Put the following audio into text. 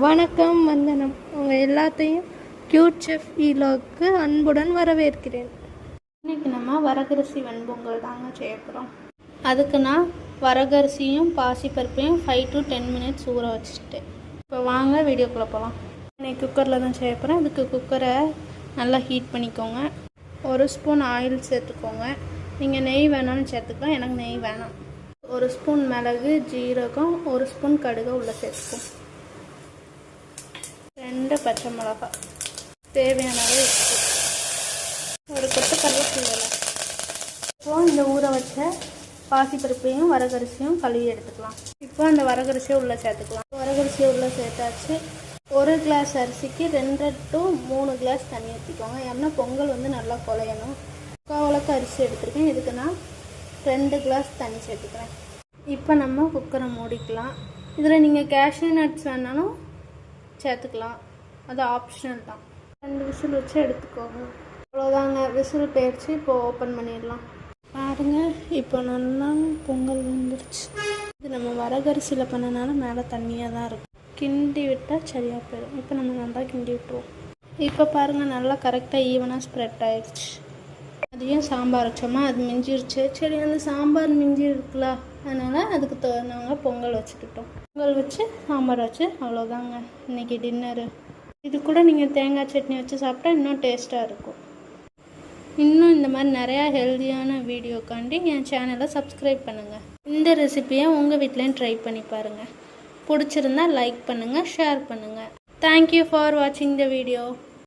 வணக்கம், வந்தனம். உங்கள் எல்லாத்தையும் க்யூட் செஃப் ஈலாக்கு அன்புடன் வரவேற்கிறேன். இன்றைக்கி நம்ம வரகரிசி வெண்பொங்கல் தாங்க செய்ய போகிறோம். அதுக்கு நான் வரகரிசியும் பாசிப்பருப்பையும் 5 to 10 minutes ஊற வச்சுட்டேன். இப்போ வாங்க வீடியோக்குள்ளே போகலாம். இன்றைக்கி குக்கரில் தான் செய்ய போகிறேன். அதுக்கு குக்கரை நல்லா ஹீட் பண்ணிக்கோங்க. 1 ஸ்பூன் ஆயில் சேர்த்துக்கோங்க. நீங்கள் நெய் வேணாலும் சேர்த்துக்கலாம், எனக்கு நெய் வேணாம். 1 ஸ்பூன் மிளகு, ஜீரகம், 1 ஸ்பூன் கடுகு உள்ளே சேர்த்துக்கோம். 2 பச்சை மிளகாய், தேவையான அளவு உப்பு, 1 கொத்து கருவேப்பிலை. இப்போது இந்த ஊற வச்ச பாசிப்பருப்பையும் வரகரிசியும் கழுவி எடுத்துக்கலாம். இப்போ அந்த வரகரிசியை உள்ளே சேர்த்துக்கலாம். வரகரிசியை உள்ளே சேர்த்தாச்சு. 1 கிளாஸ் அரிசிக்கு 2 to 3 கிளாஸ் தண்ணி ஊற்றிக்கோங்க. ஏன்னா பொங்கல் நல்லா குழையணும். 3/4 உலக்கு அரிசி எடுத்துருக்கேன். இதுக்கு நான் 2 கிளாஸ் தண்ணி சேர்த்துக்கிறேன். இப்போ நம்ம குக்கரை மூடிக்கலாம். இதில் நீங்கள் கேஷ்யூ நட்ஸ் வேணாலும் சேர்த்துக்கலாம், அது ஆப்ஷனல் தான். 2 விசில் வச்சு எடுத்துக்கோங்க. அவ்வளோதாங்க, விசில் போயிடுச்சு. இப்போ ஓப்பன் பண்ணிடலாம். பாருங்கள், இப்போ நல்லா பொங்கல் வந்துருச்சு. இது நம்ம வரகரிசியில் பண்ணனால மேலே தண்ணியாக தான் இருக்கும். கிண்டி விட்டால் சரியாக போயிடும். இப்போ நம்ம நல்லா கிண்டி விட்டுருவோம். இப்போ பாருங்கள், நல்லா கரெக்டாக ஈவனாக ஸ்ப்ரெட் ஆகிடுச்சு. அதையும் சாம்பார் வச்சோமா, அது மிஞ்சிருச்சு. சரி, அந்த சாம்பார் மிஞ்சி இருக்குல்ல, அதனால் அதுக்கு நாங்கள் பொங்கல் வச்சுக்கிட்டோம். பொங்கல் வச்சு சாம்பார் வச்சு அவ்வளோதாங்க இன்றைக்கி டின்னரு. இது கூட நீங்கள் தேங்காய் சட்னி வச்சு சாப்பிட்டா இன்னும் டேஸ்ட்டாக இருக்கும். இன்னும் இந்த மாதிரி நிறையா ஹெல்த்தியான வீடியோக்காண்டி என் சேனலை சப்ஸ்கிரைப் பண்ணுங்கள். இந்த ரெசிபியை உங்கள் வீட்லேயும் ட்ரை பண்ணி பாருங்கள். பிடிச்சிருந்தா லைக் பண்ணுங்கள், ஷேர் பண்ணுங்கள். தேங்க்யூ ஃபார் வாட்சிங் த வீடியோ.